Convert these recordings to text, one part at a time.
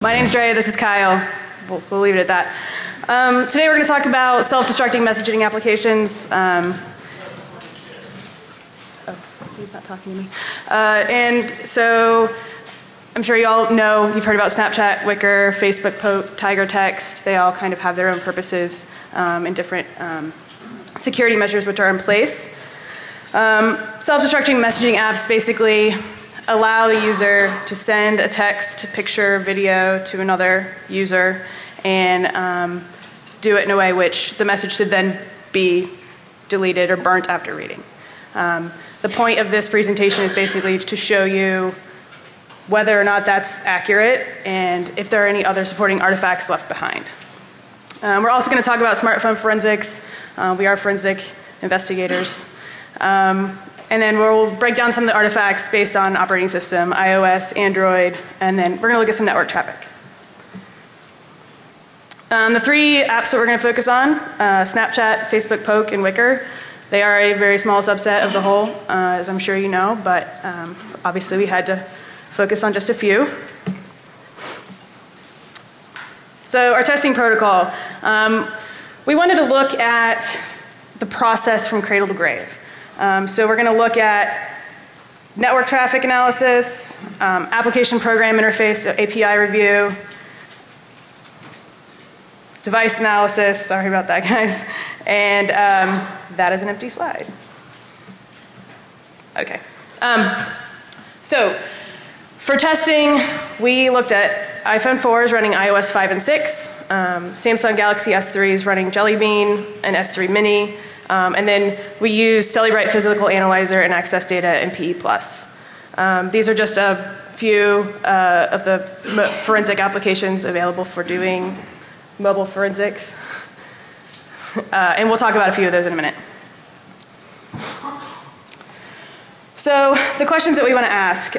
My name's Drea, this is Kyle. We'll leave it at that. Today we're going to talk about self-destructing messaging applications. Oh, he's not talking to me. And so I'm sure you all know, you've heard about Snapchat, Wicker, Facebook Poke, Tiger Text. They all kind of have their own purposes and different security measures which are in place. Self-destructing messaging apps basically allow the user to send a text, picture, video to another user and do it in a way which the message should then be deleted or burnt after reading. The point of this presentation is basically to show you whether or not that's accurate and if there are any other supporting artifacts left behind. We're also going to talk about smartphone forensics. We are forensic investigators. And then we'll break down some of the artifacts based on operating system, iOS, Android, and then we're going to look at some network traffic. The three apps that we're going to focus on, Snapchat, Facebook Poke, and Wicker, they are a very small subset of the whole, as I'm sure you know, but obviously we had to focus on just a few. So our testing protocol, we wanted to look at the process from cradle to grave. So we're going to look at network traffic analysis, application program interface, so API review, device analysis, sorry about that guys, and that is an empty slide. Okay. So for testing, we looked at iPhone 4s running iOS 5 and 6, Samsung Galaxy S3s running Jelly Bean and S3 Mini, and then we use Cellebrite Physical Analyzer and Access Data and PE+. These are just a few of the forensic applications available for doing mobile forensics. And we'll talk about a few of those in a minute. So the questions that we want to ask,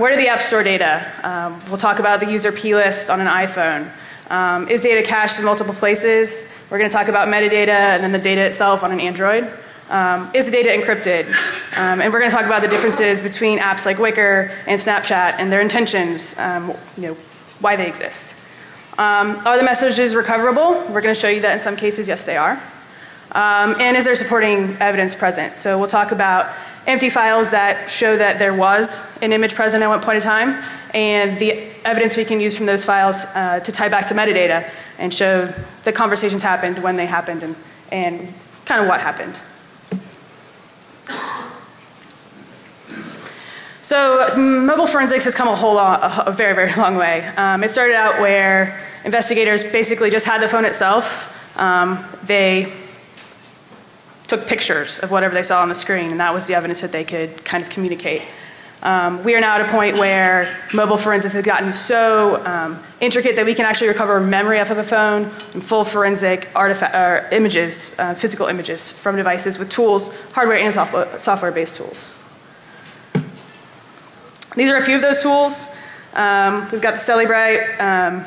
where do the apps store data? We'll talk about the user plist on an iPhone. Is data cached in multiple places? We're going to talk about metadata and then the data itself on an Android. Is the data encrypted? And we're going to talk about the differences between apps like Wicker and Snapchat and their intentions, why they exist. Are the messages recoverable? We're going to show you that in some cases, yes they are. And is there supporting evidence present? So we'll talk about empty files that show that there was an image present at one point in time and the evidence we can use from those files to tie back to metadata and show the conversations happened, when they happened, and kind of what happened. So mobile forensics has come a very, very long way. It started out where investigators basically just had the phone itself. They took pictures of whatever they saw on the screen, and that was the evidence that they could kind of communicate. We are now at a point where mobile forensics has gotten so intricate that we can actually recover memory off of a phone and full forensic images, physical images from devices with tools, hardware and software-based tools. These are a few of those tools. We've got the Cellebrite,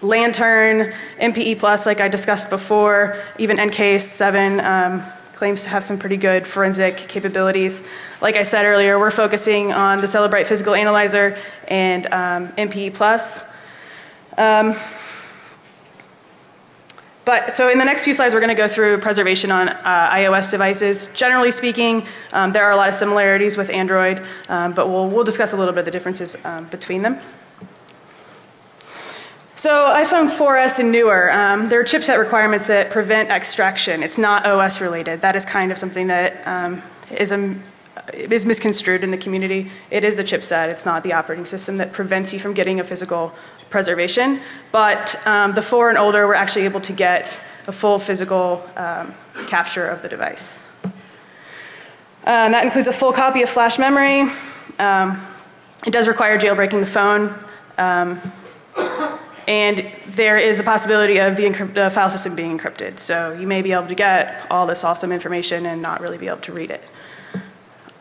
Lantern, MPE+, like I discussed before, even NK7 claims to have some pretty good forensic capabilities. Like I said earlier, we're focusing on the Cellebrite Physical Analyzer and MPE+. So in the next few slides, we're going to go through preservation on iOS devices. Generally speaking, there are a lot of similarities with Android, but we'll discuss a little bit of the differences between them. So iPhone 4S and newer, there are chipset requirements that prevent extraction. It's not OS related. That is kind of something that is misconstrued in the community. It is the chipset. It's not the operating system that prevents you from getting a physical preservation. But the 4 and older, we're actually able to get a full physical capture of the device. That includes a full copy of flash memory. It does require jailbreaking the phone. And there is a possibility of the file system being encrypted. So you may be able to get all this awesome information and not really be able to read it.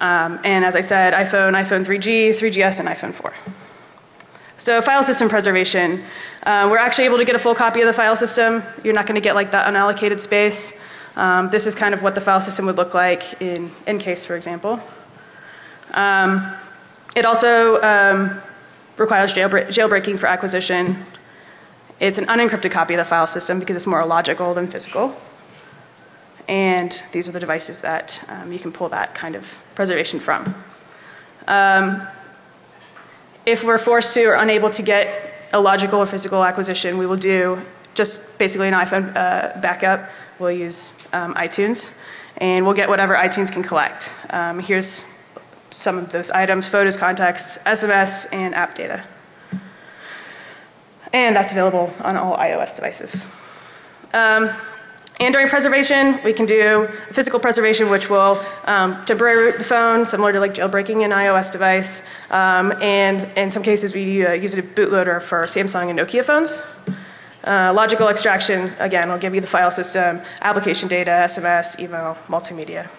And as I said, iPhone 3G, 3GS, and iPhone 4. So file system preservation. We're actually able to get a full copy of the file system. You're not going to get like that unallocated space. This is kind of what the file system would look like in EnCase, for example. It also requires jailbreaking for acquisition. It's an unencrypted copy of the file system because it's more logical than physical. And these are the devices that you can pull that kind of preservation from. If we're forced to or unable to get a logical or physical acquisition, we will do just basically an iPhone backup. We'll use iTunes, and we'll get whatever iTunes can collect. Here's some of those items: photos, contacts, SMS, and app data. And that's available on all iOS devices. And during preservation, we can do physical preservation, which will temporarily root the phone, similar to like jailbreaking an iOS device. And in some cases, we use a bootloader for Samsung and Nokia phones. Logical extraction, again, will give you the file system, application data, SMS, email, multimedia.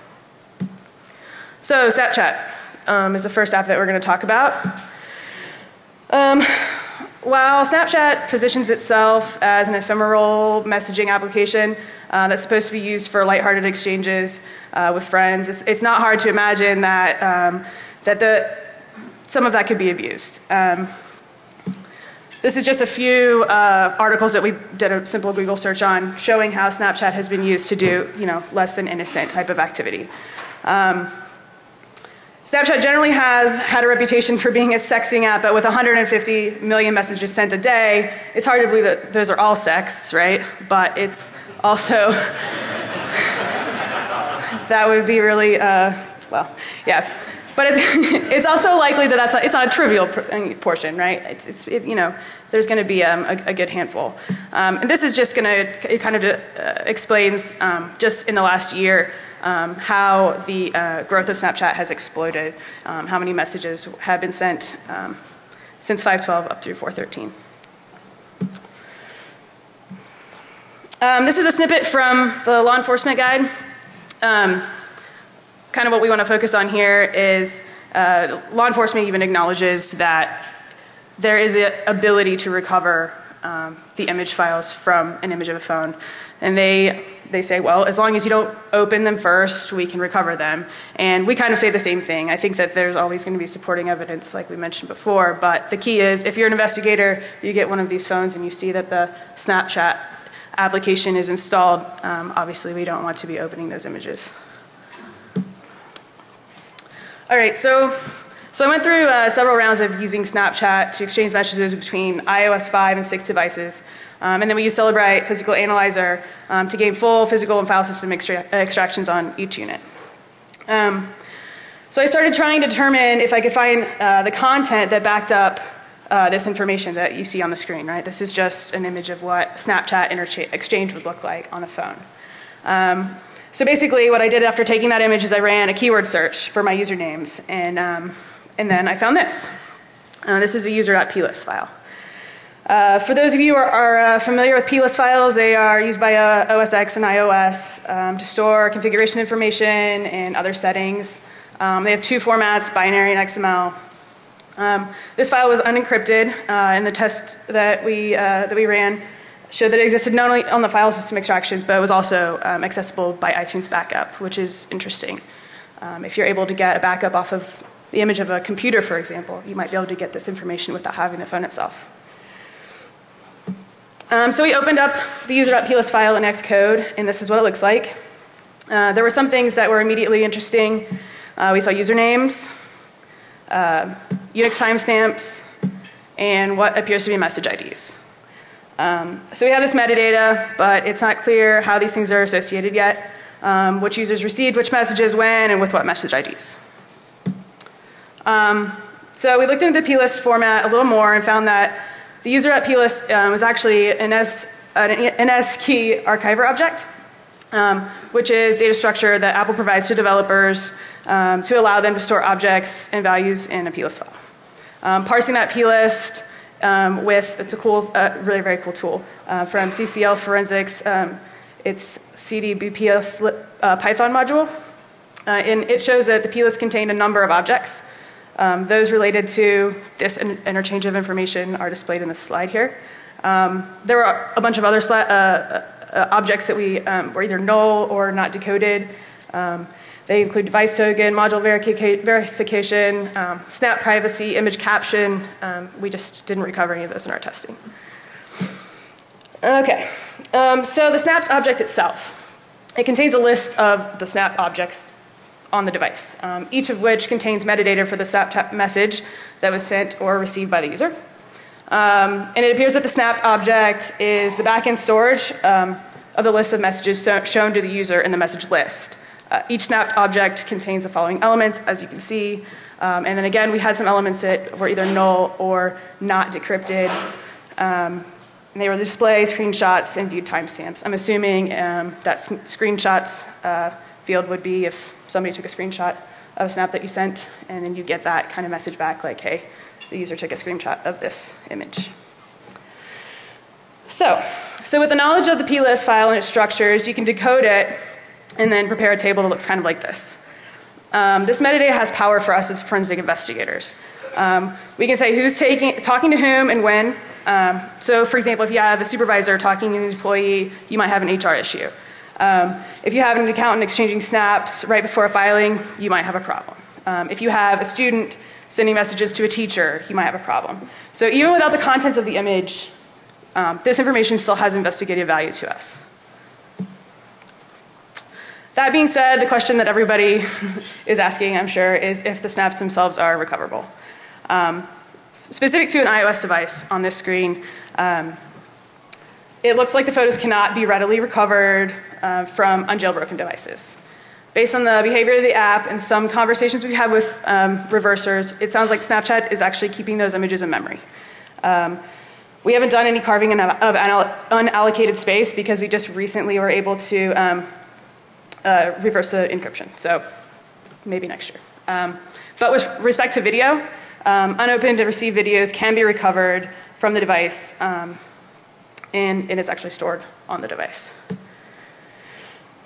So Snapchat is the first app that we're going to talk about. While Snapchat positions itself as an ephemeral messaging application that's supposed to be used for lighthearted exchanges with friends, it's not hard to imagine that, some of that could be abused. This is just a few articles that we did a simple Google search on, showing how Snapchat has been used to do, less than innocent type of activity. Snapchat generally has had a reputation for being a sexting app, but with 150 million messages sent a day, it's hard to believe that those are all sexts, right? But it's also, that would be really, well, yeah. But it's also likely that it's not a trivial portion, right? There's going to be a good handful. And this is just going to, it kind of explains just in the last year how the growth of Snapchat has exploded, how many messages have been sent since 5.12 up through 4.13. This is a snippet from the law enforcement guide. Kind of what we want to focus on here is law enforcement even acknowledges that there is an ability to recover the image files from an image of a phone. And they say, well, as long as you don't open them first, we can recover them. And we kind of say the same thing. I think that there's always going to be supporting evidence, like we mentioned before. But the key is, if you're an investigator, you get one of these phones and you see that the Snapchat application is installed, obviously we don't want to be opening those images. All right, so I went through several rounds of using Snapchat to exchange messages between iOS 5 and 6 devices. And then we used Celebrite Physical Analyzer to gain full physical and file system extractions on each unit. So I started trying to determine if I could find the content that backed up this information that you see on the screen, right? This is just an image of what Snapchat exchange would look like on a phone. So basically what I did after taking that image is I ran a keyword search for my usernames, and then I found this. This is a user.plist file. For those of you who are familiar with plist files, they are used by OS X and iOS to store configuration information and other settings. They have two formats, binary and XML. This file was unencrypted, and the test that we ran showed that it existed not only on the file system extractions, but it was also accessible by iTunes backup, which is interesting. If you're able to get a backup off of the image of a computer, for example, you might be able to get this information without having the phone itself. So we opened up the user.plist file in Xcode, and this is what it looks like. There were some things that were immediately interesting. We saw usernames, Unix timestamps, and what appears to be message IDs. So we have this metadata, but it's not clear how these things are associated yet, which users received which messages when and with what message IDs. So we looked into the plist format a little more and found that the user.plist was actually an NS-key archiver object, which is data structure that Apple provides to developers to allow them to store objects and values in a plist file. Parsing that plist it's a cool, really very cool tool from CCL Forensics. It's CDBPS Python module, and it shows that the plist contained a number of objects. Those related to this interchange of information are displayed in this slide here. There were a bunch of other objects that were either null or not decoded. They include device token, module verification, snap privacy, image caption. We just didn't recover any of those in our testing. Okay, so the snaps object itself. It contains a list of the snap objects on the device, each of which contains metadata for the snap message that was sent or received by the user. And it appears that the snapped object is the backend storage of the list of messages shown to the user in the message list. Each snapped object contains the following elements, as you can see. And then again, we had some elements that were either null or not decrypted. And they were display, screenshots, and viewed timestamps. I'm assuming that screenshots field would be if somebody took a screenshot of a snap that you sent, and then you get that kind of message back like, hey, the user took a screenshot of this image. So with the knowledge of the plist file and its structures, you can decode it and then prepare a table that looks kind of like this. This metadata has power for us as forensic investigators. We can say who's talking to whom and when. So for example, if you have a supervisor talking to an employee, you might have an HR issue. If you have an accountant exchanging snaps right before a filing, you might have a problem. If you have a student sending messages to a teacher, you might have a problem. So even without the contents of the image, this information still has investigative value to us. That being said, the question that everybody is asking, I'm sure, is if the snaps themselves are recoverable. Specific to an iOS device on this screen, it looks like the photos cannot be readily recovered from unjailbroken devices. Based on the behavior of the app and some conversations we've had with reversers, it sounds like Snapchat is actually keeping those images in memory. We haven't done any carving of unallocated space because we just recently were able to reverse the encryption, so maybe next year. But with respect to video, unopened and received videos can be recovered from the device, and it's actually stored on the device.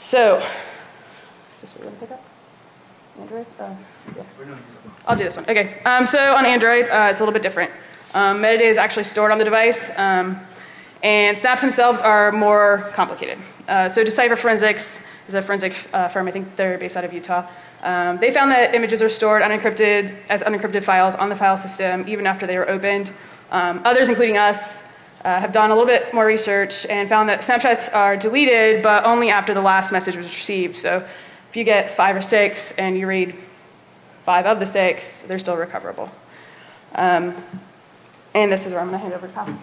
So, is this what we're going to pick up? Android? Yeah. I'll do this one. Okay. So on Android, it's a little bit different. Metadata is actually stored on the device, and snaps themselves are more complicated. So Decipher Forensics is a forensic firm. I think they're based out of Utah. They found that images are stored unencrypted as unencrypted files on the file system even after they were opened. Others, including us, have done a little bit more research and found that snapshots are deleted, but only after the last message was received. So if you get 5 or 6 and you read 5 of the 6, they're still recoverable. And this is where I'm going to hand over to Kyle.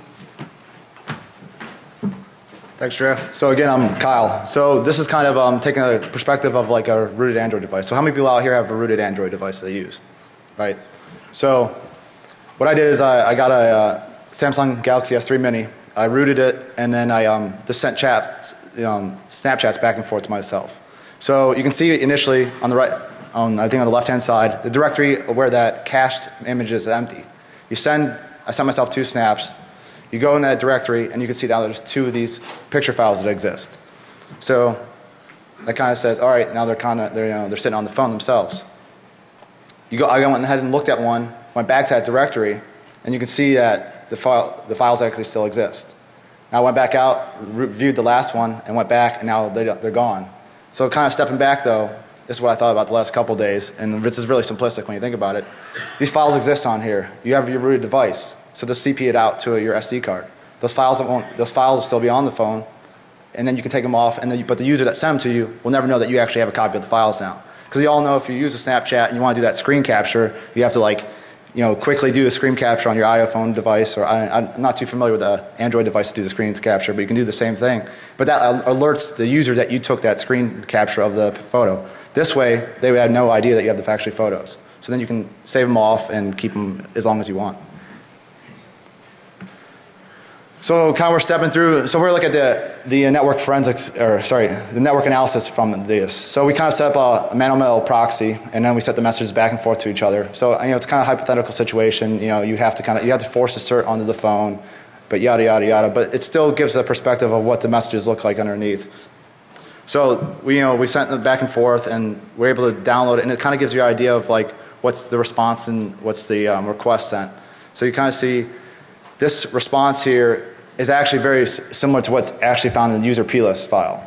Thanks, Drea. So again, I'm Kyle. So this is kind of taking a perspective of like a rooted Android device. So how many people out here have a rooted Android device they use, right? So what I did is I got a Samsung Galaxy S3 Mini. I rooted it, and then I just sent Snapchats back and forth to myself. So you can see initially on the right, I think on the left-hand side, the directory where that cached image is empty. I sent myself 2 snaps. You go in that directory, and you can see now there's 2 of these picture files that exist. So that kind of says, all right, now they're sitting on the phone themselves. I went ahead and looked at one, went back to that directory, and you can see that the files actually still exist. Now I went back out, reviewed the last one, and went back, and now they're gone. So kind of stepping back though, this is what I thought about the last couple days, and this is really simplistic when you think about it. These files exist on here. You have your rooted device. So just CP it out to your SD card. Those files will still be on the phone, and then you can take them off. But the user that sent them to you will never know that you actually have a copy of the files now. Because you all know if you use a Snapchat and you want to do that screen capture, you have to quickly do a screen capture on your iPhone device. Or I'm not too familiar with the Android device to do the screen capture, but you can do the same thing. But that alerts the user that you took that screen capture of the photo. This way, they would have no idea that you have the actually photos. So then you can save them off and keep them as long as you want. So kind of we're stepping through, so we're looking at the network forensics, the network analysis from this. So we kind of set up a man-on-mail proxy, and then we set the messages back and forth to each other. So it's kind of a hypothetical situation. You have to force a cert onto the phone, but yada yada yada. But it still gives a perspective of what the messages look like underneath. So we sent them back and forth, and we're able to download it, and it kind of gives you an idea of like what's the response and what's the request sent. So you kind of see this response here is actually very similar to what's actually found in the user plist file.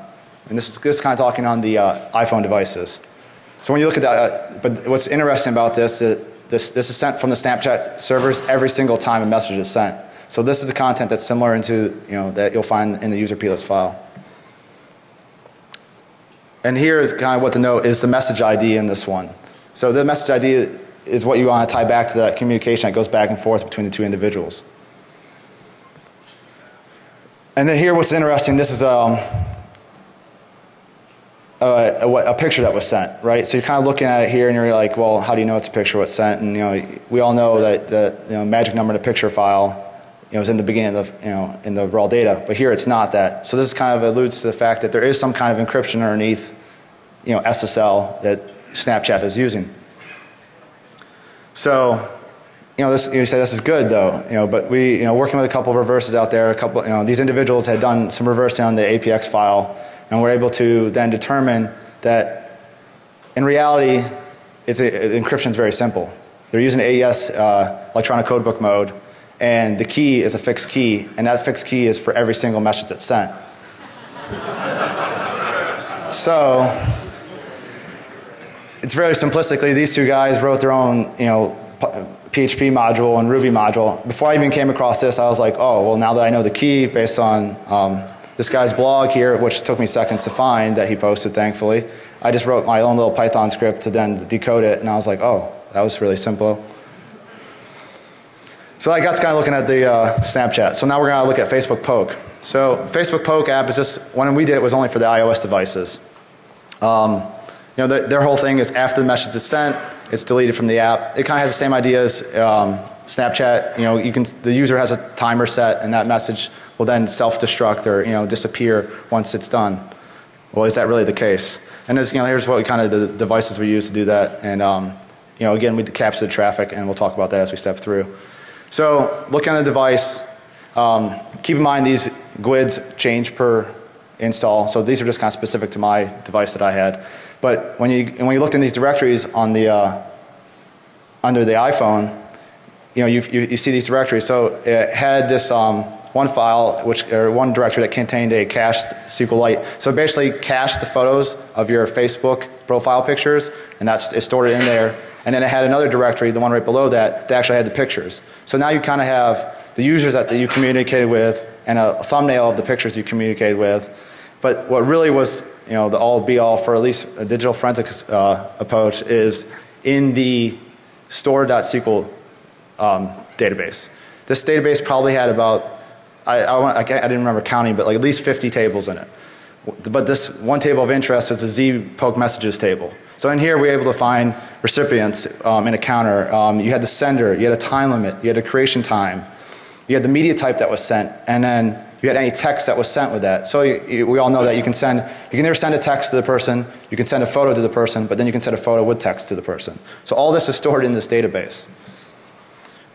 And this is kind of talking on the iPhone devices. So when you look at that, but what's interesting about this is this is sent from the Snapchat servers every single time a message is sent. So this is the content that's similar into, that you'll find in the user plist file. And here is kind of what to note is the message ID in this one. So the message ID is what you want to tie back to that communication that goes back and forth between the two individuals. And then here what's interesting, this is a picture that was sent, right? So you're kind of looking at it here and you're like, well, how do you know it's a picture what's sent? And we all know that the magic number in a picture file is in the beginning of in the raw data, but here it's not that. So this kind of alludes to the fact that there is some kind of encryption underneath SSL that Snapchat is using. So this, you say this is good though, but we, working with a couple of reverses out there, these individuals had done some reversing on the APX file, and we're able to then determine that in reality, encryption is very simple. They're using AES electronic codebook mode, and the key is a fixed key, and that fixed key is for every single message that's sent. So it's very simplistically, these two guys wrote their own, PHP module and Ruby module. Before I even came across this, I was like, oh, well, now that I know the key based on this guy's blog here, which took me seconds to find that he posted, thankfully, I just wrote my own little Python script to then decode it, and I was like, oh, that was really simple. So I got to kind of looking at the Snapchat. So now we're going to look at Facebook Poke. So Facebook Poke app is just, when we did it was only for the iOS devices. Their whole thing is after the message is sent, it's deleted from the app. It kind of has the same idea as Snapchat. The user has a timer set, and that message will then self-destruct or disappear once it's done. Well, is that really the case? And here's what the devices we use to do that. And again, we capture the traffic, and we'll talk about that as we step through. So look on the device. Keep in mind these GUIDs change per install. So these are just kind of specific to my device that I had. But when you looked in these directories on the under the iPhone, you see these directories. So it had this one file, or one directory that contained a cached SQLite. So it basically cached the photos of your Facebook profile pictures, and it's stored in there. And then it had another directory, the one right below that actually had the pictures. So now you kind of have the users that you communicated with and a thumbnail of the pictures you communicated with. But what really was the all be all for at least a digital forensics approach is in the store.sql database. This database probably had about, I didn't remember counting, but like at least 50 tables in it. But this one table of interest is the Z poke messages table. So in here we were able to find recipients in a counter. You had the sender, you had a time limit, you had a creation time, you had the media type that was sent, and then you had any text that was sent with that. So we all know that you can either send a text to the person, you can send a photo to the person, but then you can send a photo with text to the person. So all this is stored in this database.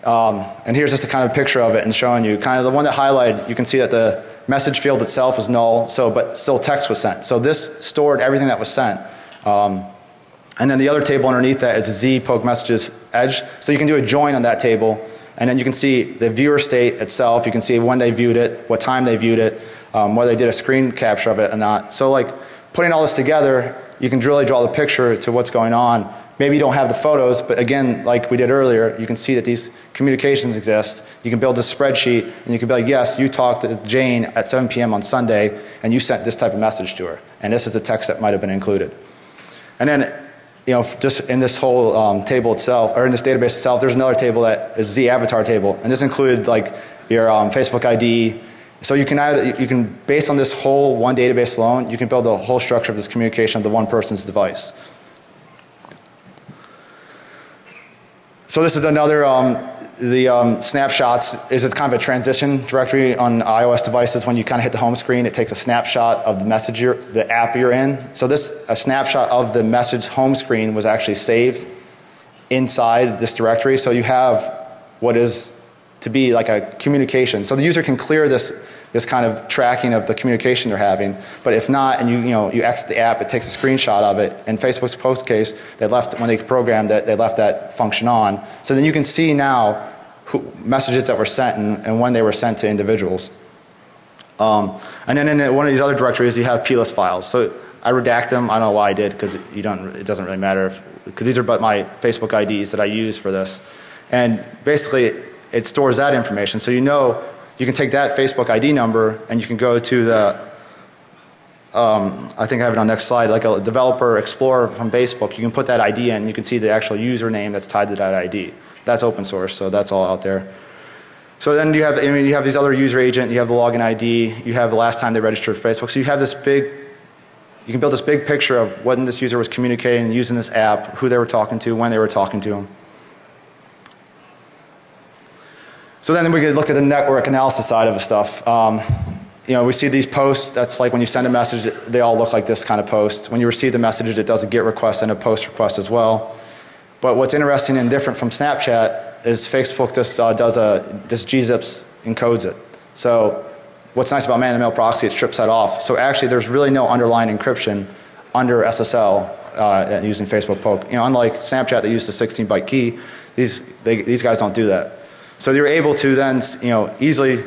And here's just a kind of picture of it and showing you kind of the one that highlighted, you can see that the message field itself is null, but still text was sent. So this stored everything that was sent. And then the other table underneath that is a Z poke messages edge. So you can do a join on that table, and then you can see the viewer state itself. You can see when they viewed it, what time they viewed it, whether they did a screen capture of it or not. So like putting all this together, you can really draw the picture to what's going on. Maybe you don't have the photos, but again, like we did earlier, you can see that these communications exist. You can build a spreadsheet, and you can be like, yes, you talked to Jane at 7 p.m. on Sunday, and you sent this type of message to her. And this is the text that might have been included. And then just in this whole table itself, or in this database itself, there's another table that is the avatar table, and this included like your Facebook ID. So you can based on this whole one database alone, you can build a whole structure of this communication of the one person's device. So this is another, snapshots is kind of a transition directory on iOS devices. When you kind of hit the home screen, it takes a snapshot of the message, the app you're in. So a snapshot of the message home screen was actually saved inside this directory. So you have what is to be like a communication. So the user can clear this kind of tracking of the communication they're having. But if not, and you exit the app, it takes a screenshot of it. In Facebook's post case, they left, when they programmed it, they left that function on. So then you can see now messages that were sent and when they were sent to individuals. And then in one of these other directories, you have plist files. So I redact them. I don't know why I did, because it doesn't really matter, because these are but my Facebook IDs that I use for this. And basically, it stores that information. So you know, you can take that Facebook ID number and you can go to the, I think I have it on the next slide, like a developer explorer from Facebook. You can put that ID in and you can see the actual username that's tied to that ID. That's open source, so that's all out there. So then you have, you have these other user agent, you have the login ID, you have the last time they registered for Facebook. So you have this big, you can build this big picture of when this user was communicating, using this app, who they were talking to, when they were talking to them. So then we could look at the network analysis side of the stuff. You know, we see these posts, that's like when you send a message, they all look like this kind of post. When you receive the message, it does a GET request and a POST request as well. But what's interesting and different from Snapchat is Facebook just this gzips encodes it. So what's nice about man-to-mail proxy, it strips that off. So actually there's really no underlying encryption under SSL using Facebook POK. You know, unlike Snapchat that used the 16-byte key, these guys don't do that. So you're able to then, you know, easily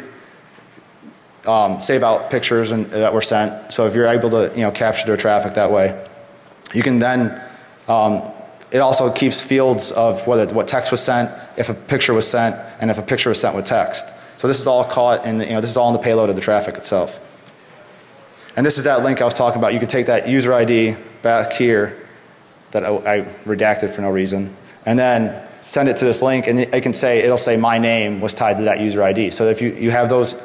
save out pictures that were sent. So if you're able to, you know, capture their traffic that way, you can then, it also keeps fields of what text was sent, if a picture was sent, and if a picture was sent with text. So this is all caught in the, you know, this is all in the payload of the traffic itself. And this is that link I was talking about. You can take that user ID back here that I redacted for no reason, and then send it to this link, and it can say, it'll say my name was tied to that user ID. So if you have those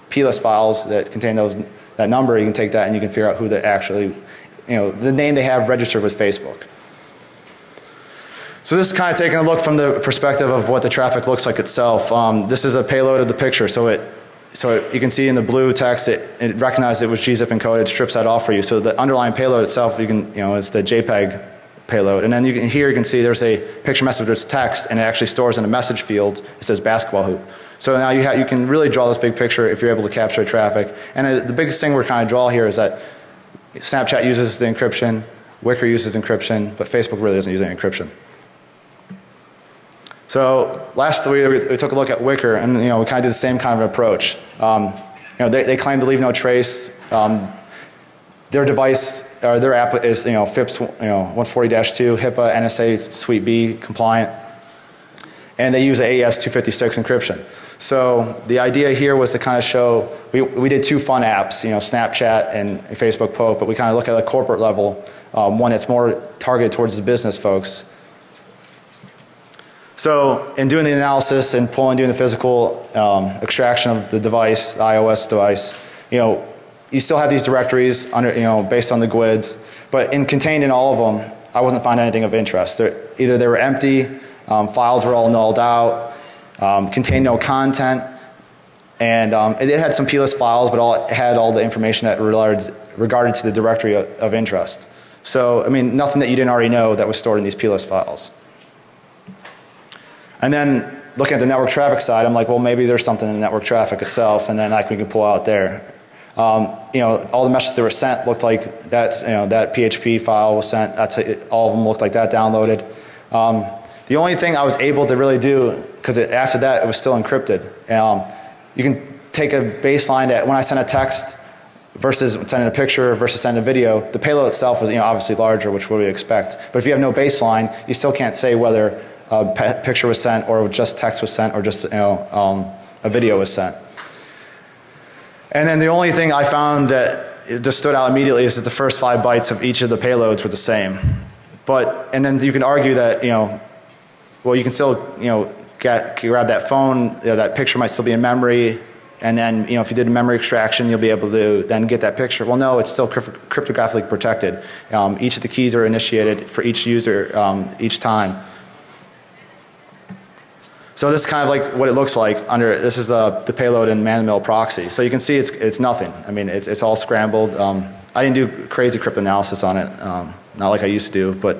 plist files that contain that number, you can take that and you can figure out who they actually, you know, the name they have registered with Facebook. So this is kind of taking a look from the perspective of what the traffic looks like itself. This is a payload of the picture, so you can see in the blue text it recognized it was gzip encoded, strips that off for you. So the underlying payload itself, you can, you know, it's the JPEG payload, and then here you can see there's a picture message with text, and it actually stores in a message field. It says basketball hoop. So now you can really draw this big picture if you're able to capture traffic. And the biggest thing we're trying to draw here is that Snapchat uses the encryption, Wickr uses encryption, but Facebook really doesn't use any encryption. So lastly, we took a look at Wickr, and you know, we kind of did the same kind of approach. You know, they claim to leave no trace. Their device, or their app is, you know, FIPS, you know, 140-2, HIPAA, NSA, Suite B compliant, and they use AES-256 encryption. So the idea here was to kind of show, we did two fun apps, you know, Snapchat and Facebook Poke, but we kind of look at a corporate level, one that's more targeted towards the business folks. So in doing the analysis and doing the physical extraction of the device, the iOS device, you know, you still have these directories under, you know, based on the GUIDs, but contained in all of them, I wasn't finding anything of interest. Either they were empty, files were all nulled out, contained no content, and it had some plist files, but it had all the information that regarded to the directory of interest. So, I mean, nothing that you didn't already know that was stored in these plist files. And then looking at the network traffic side, I'm like, well, maybe there's something in the network traffic itself, and then we can pull out there. You know, all the messages that were sent looked like that, you know, that PHP file was sent. All of them looked like that downloaded. The only thing I was able to really do, because after that it was still encrypted. You can take a baseline that when I send a text versus sending a picture versus sending a video, the payload itself was, you know, obviously larger, which we would expect. But if you have no baseline, you still can't say whether a picture was sent or just text was sent or just, you know, a video was sent. And then the only thing I found that just stood out immediately is that the first 5 bytes of each of the payloads were the same. And then you can argue that, you know, well, you can still, you know, grab that phone, you know, that picture might still be in memory, and then, you know, if you did a memory extraction, you'll be able to then get that picture. Well, no, it's still cryptographically protected. Each of the keys are initiated for each user each time. So this is kind of like what it looks like under, this is the payload in man-to-mail proxy. So you can see it's nothing. I mean, it's all scrambled. I didn't do crazy cryptanalysis on it, not like I used to do, but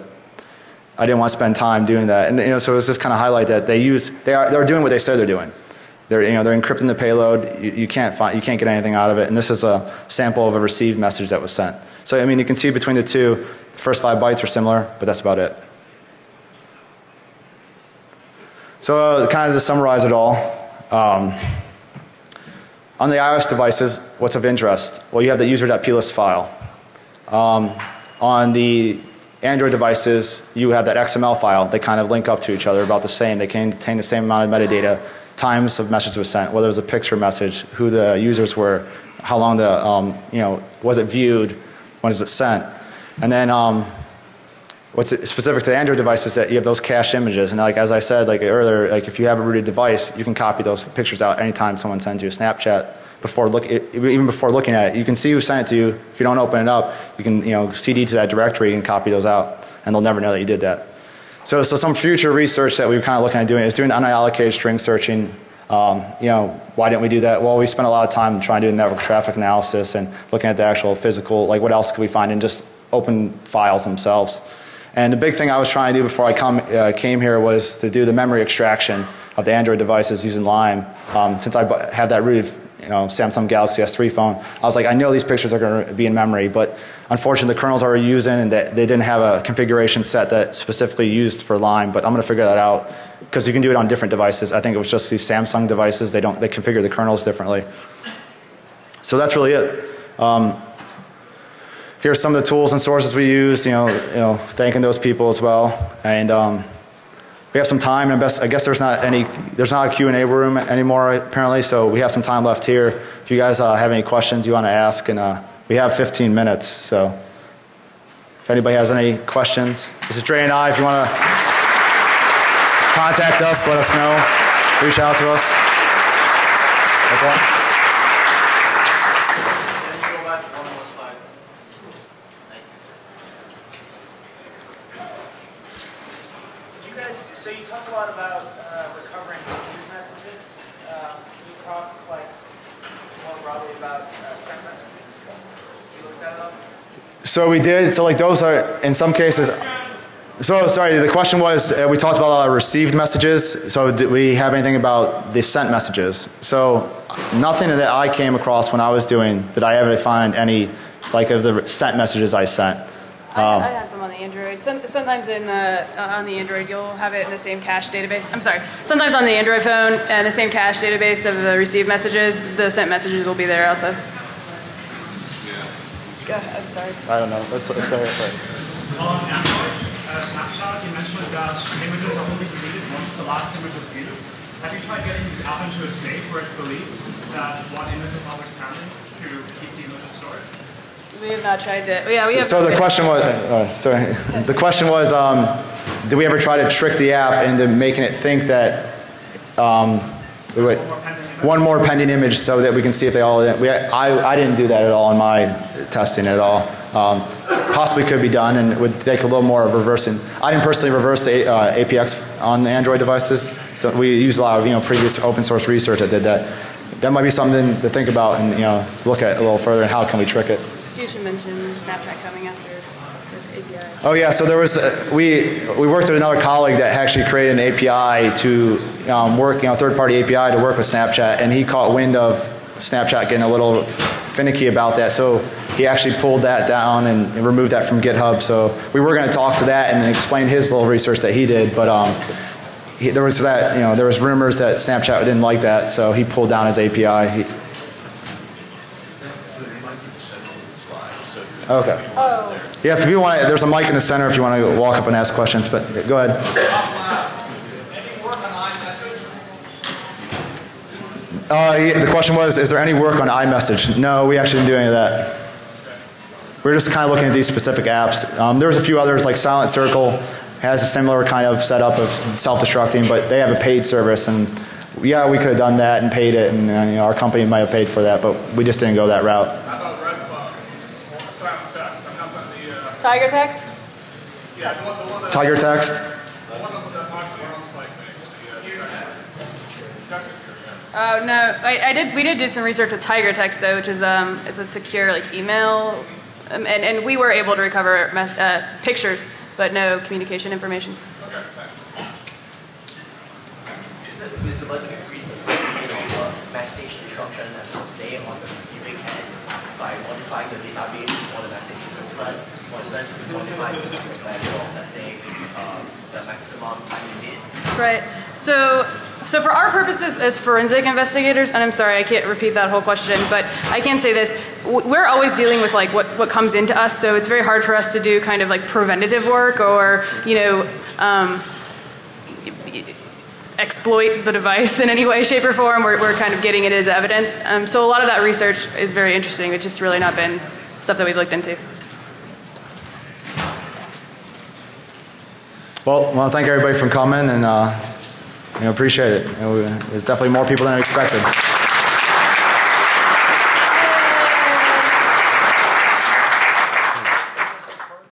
I didn't want to spend time doing that. And, you know, so it was just kind of highlight that they're doing what they said they're doing. They're encrypting the payload. You can't get anything out of it. And this is a sample of a received message that was sent. So I mean, you can see between the two, the first 5 bytes are similar, but that's about it. So kind of to summarize it all, on the iOS devices, what's of interest? Well, you have the user.plist file. On the Android devices, you have that XML file. They kind of link up to each other about the same. They contain the same amount of metadata, times of message was sent, whether it was a picture message, who the users were, how long the, was it viewed, when is it sent. And then what's specific to the Android device is that you have those cached images. And like as I said like earlier, like if you have a rooted device, you can copy those pictures out anytime someone sends you a Snapchat. Even before looking at it, you can see who sent it to you. If you don't open it up, you can CD to that directory and copy those out, and they'll never know that you did that. So some future research that we're kind of looking at doing is doing unallocated string searching. Why didn't we do that? Well, we spent a lot of time trying to do network traffic analysis and looking at the actual physical, like what else could we find in just open files themselves. And the big thing I was trying to do before I came here was to do the memory extraction of the Android devices using Lime. Since I have that rooted Samsung Galaxy S3 phone, I was like, I know these pictures are going to be in memory, but unfortunately the kernels I were using and they didn't have a configuration set that specifically used for Lime, but I'm going to figure that out because you can do it on different devices. I think it was just these Samsung devices, they configure the kernels differently. So that's really it. Here's some of the tools and sources we used, thanking those people as well. And we have some time, and I guess there's not a Q&A room anymore apparently, so we have some time left here. If you guys have any questions you want to ask, and we have 15 minutes, so if anybody has any questions. This is Drea and I. If you want to contact us, let us know, reach out to us. Okay. So you talk a lot about recovering received messages. Can you talk more broadly about sent messages? Did you look that up? So we did. So like those are in some cases. So sorry, the question was we talked about a lot of received messages. So did we have anything about the sent messages? So nothing that I came across when I was doing did I ever find any like of the sent messages I sent. I had some on the Android. Sometimes on the Android you'll have it in the same cache database. I'm sorry. Sometimes on the Android phone and the same cache database of the received messages, the sent messages will be there also. Yeah. Go ahead. I'm sorry. I don't know. Let's go ahead first. On Android snapshot, you mentioned that images are only deleted once the last image is viewed. Have you tried getting the app into a state where it believes that one image is always counting to keep the images stored? We have not tried that. Yeah, we have. So the question was, the question was, did we ever try to trick the app into making it think that one more pending image so that we can see if they all? I didn't do that at all in my testing at all. Possibly could be done, and it would take a little more of reversing. I didn't personally reverse the APX on the Android devices, so we used a lot of previous open source research that did that. That might be something to think about and look at a little further and how can we trick it. You should mention Snapchat coming after the API. Oh yeah, so there was we worked with another colleague that actually created an API to work, third-party API to work with Snapchat, and he caught wind of Snapchat getting a little finicky about that, so he actually pulled that down and removed that from GitHub. So we were going to talk to that and explain his little research that he did, but there was that there was rumors that Snapchat didn't like that, so he pulled down his API. Okay. Oh. Yeah, if you want, there's a mic in the center if you want to walk up and ask questions, but go ahead. Any work on iMessage? The question was, is there any work on iMessage? No, we actually didn't do any of that. We're just kind of looking at these specific apps. There was a few others, like Silent Circle has a similar kind of setup of self-destructing, but they have a paid service, and yeah, we could have done that and paid it, and our company might have paid for that, but we just didn't go that route. Tiger text? Yeah, the one that, Tiger text? the one that talks about like Oh no, we did do some research with Tiger text though, which is it's a secure email, and we were able to recover pictures, but no communication information. Okay, thanks. Is the buzzer increase mass station instruction as well say on the receiving end by modifying the database or the messages. But for instance, if you modify the value of, let's say, the maximum time limit. Right. So for our purposes as forensic investigators, and I'm sorry, I can't repeat that whole question, but I can say this, we're always dealing with like what comes into us, so it's very hard for us to do kind of like preventative work or, you know, exploit the device in any way, shape, or form. We're kind of getting it as evidence. So a lot of that research is very interesting. It's just really not been stuff that we've looked into. Well, I want to thank everybody for coming and appreciate it. There's definitely more people than I expected.